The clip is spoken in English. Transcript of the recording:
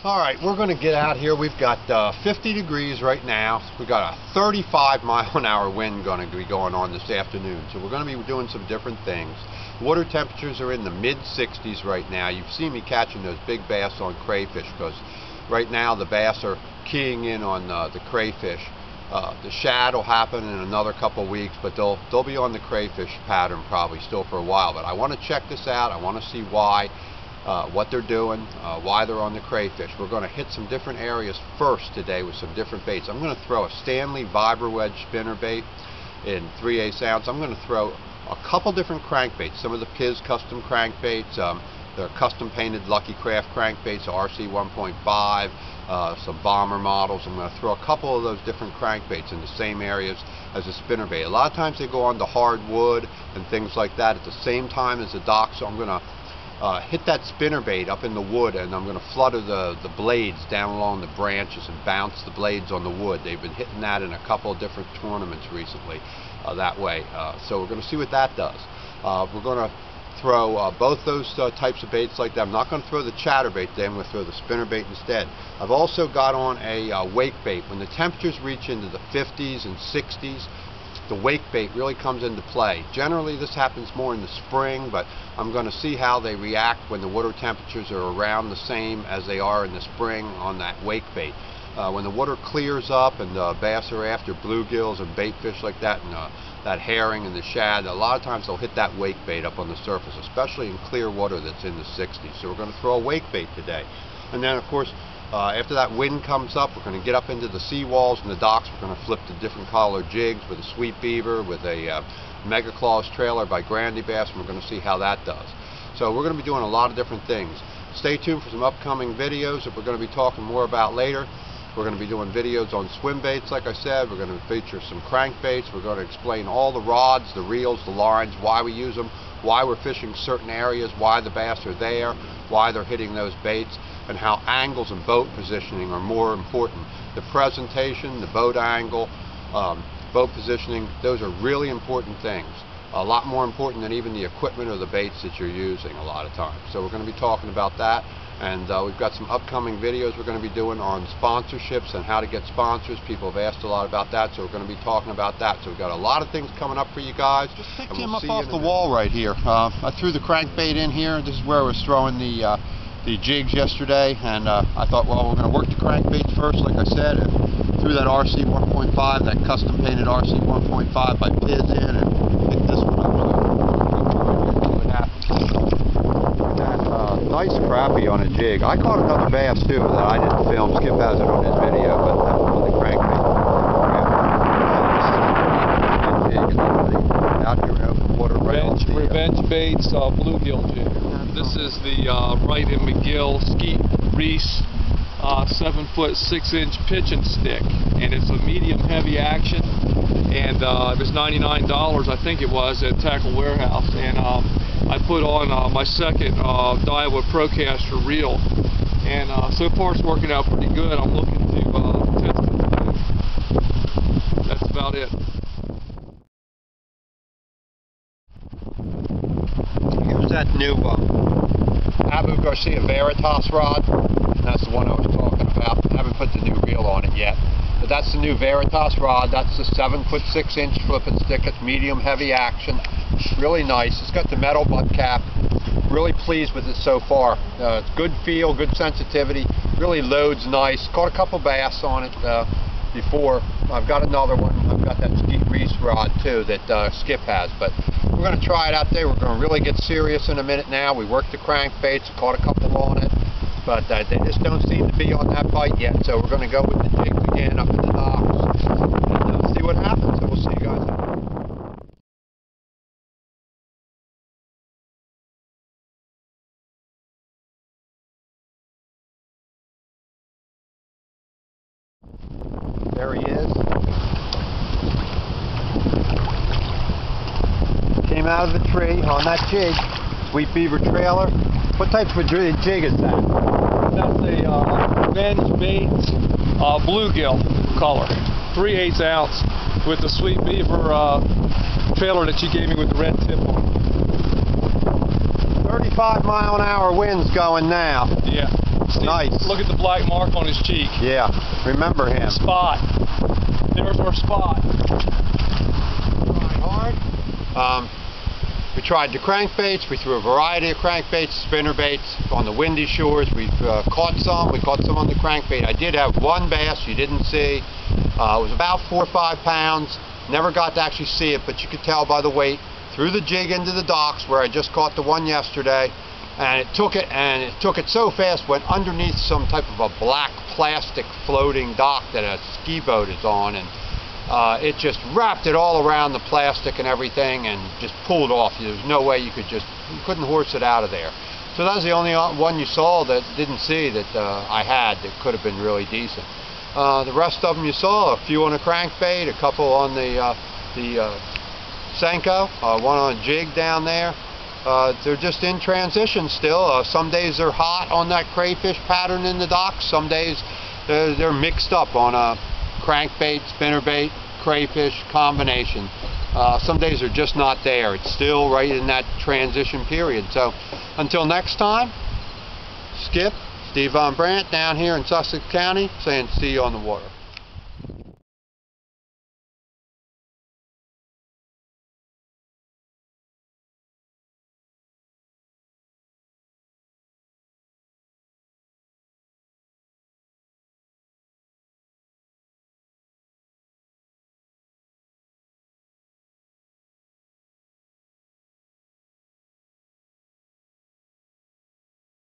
Alright, we're going to get out here. We've got 50 degrees right now. We've got a 35-mile-an-hour wind going to be going on this afternoon. So we're going to be doing some different things. Water temperatures are in the mid-60s right now. You've seen me catching those big bass on crayfish because right now the bass are keying in on the crayfish. The shad will happen in another couple weeks, but they'll be on the crayfish pattern probably still for a while. But I want to check this out. I want to see why. What they're doing, why they're on the crayfish. We're going to hit some different areas first today with some different baits. I'm going to throw a Stanley Vibra Wedge spinner bait in 3/8 ounce. I'm going to throw a couple different crankbaits. Some of the Piz custom crankbaits, they're custom painted Lucky Craft crankbaits, RC 1.5, some bomber models. I'm going to throw a couple of those different crankbaits in the same areas as a spinner bait. A lot of times they go onto hardwood and things like that at the same time as the dock, so I'm going to hit that spinner bait up in the wood, and I'm going to flutter the blades down along the branches and bounce the blades on the wood. They've been hitting that in a couple of different tournaments recently that way. So we're going to see what that does. We're going to throw both those types of baits like that. I'm not going to throw the chatterbait today. I'm going to throw the spinner bait instead. I've also got on a wake bait. When the temperatures reach into the 50s and 60s, the wake bait really comes into play. Generally this happens more in the spring, but I'm going to see how they react when the water temperatures are around the same as they are in the spring on that wake bait. When the water clears up and the bass are after bluegills and bait fish like that, and that herring and the shad, a lot of times they'll hit that wake bait up on the surface, especially in clear water that's in the 60s. So we're going to throw a wake bait today. And then of course after that wind comes up, we're going to get up into the seawalls and the docks. We're going to flip to different color jigs with a sweet beaver, with a Mega Claws trailer by Grandy Bass, and we're going to see how that does. So we're going to be doing a lot of different things. Stay tuned for some upcoming videos that we're going to be talking more about later. We're going to be doing videos on swim baits, like I said. We're going to feature some crankbaits. We're going to explain all the rods, the reels, the lines, why we use them, why we're fishing certain areas, why the bass are there, why they're hitting those baits, and how angles and boat positioning are more important. The presentation, the boat angle, boat positioning, those are really important things. A lot more important than even the equipment or the baits that you're using a lot of times. So we're going to be talking about that. And we've got some upcoming videos we're going to be doing on sponsorships and how to get sponsors. People have asked a lot about that, so we're going to be talking about that. So we've got a lot of things coming up for you guys. Just picked him up off the wall right here. I threw the crankbait in here. This is where I was throwing the jigs yesterday, and I thought, well, we're going to work the crankbaits first, like I said, and threw that RC 1.5, that custom painted RC 1.5 by Piz in, and picked this one up. So see what happens. Nice crappie on a jig. I caught another bass too that I didn't film. Skip has it on his video, but that was on the crankbait. Out here in open water. Revenge Baits bluegill jig. This is the Wright and McGill Skeet Reese 7-foot 6-inch pitching stick, and it's a medium heavy action, and it was $99 I think it was at Tackle Warehouse, and I put on my second Daiwa Procaster reel, and so far it's working out pretty good. I'm looking to test it today. That's about it. Here's that new Abu Garcia Veritas rod. That's the one I was talking about. I haven't put the new reel on it yet. But that's the new Veritas rod. That's the 7-foot 6-inch flipping stick. It's medium heavy action. Really nice. It's got the metal butt cap. Really pleased with it so far. It's good feel, good sensitivity. Really loads nice. Caught a couple bass on it before. I've got another one. I've got that Skeet Reese rod too that Skip has. But we're going to try it out there. We're going to really get serious in a minute now. We worked the crankbaits, caught a couple on it, but they just don't seem to be on that bite yet. So we're going to go with the jigs again up in the docks and see what happens. So we'll see you guys. There he is. Came out of the tree on that jig. Sweet beaver trailer. What type of jig is that? That's a Revenge Baits bluegill color, 3/8 ounce, with the sweet beaver trailer that you gave me with the red tip on it. 35-mile-an-hour winds going now. Yeah. Nice. Look at the black mark on his cheek. Yeah, remember him. Spot. There's our spot. Hard. We tried the crankbaits. We threw a variety of crankbaits, spinnerbaits on the windy shores. We've caught some. We caught some on the crankbait. I did have one bass you didn't see. It was about 4 or 5 pounds. Never got to actually see it, but you could tell by the weight. Threw the jig into the docks where I just caught the one yesterday, and it took it so fast, went underneath some type of a black plastic floating dock that a ski boat is on, and it just wrapped it all around the plastic and everything and just pulled off. There's no way you couldn't horse it out of there. So that was the only one you saw that didn't see that I had that could have been really decent. The rest of them you saw, a few on a crankbait, a couple on the Senko, one on a jig down there. They're just in transition still. Some days they're hot on that crayfish pattern in the docks. Some days they're mixed up on a crankbait, spinnerbait, crayfish combination. Some days they're just not there. It's still right in that transition period. So until next time, Skip, Steve Von Brandt down here in Sussex County saying see you on the water.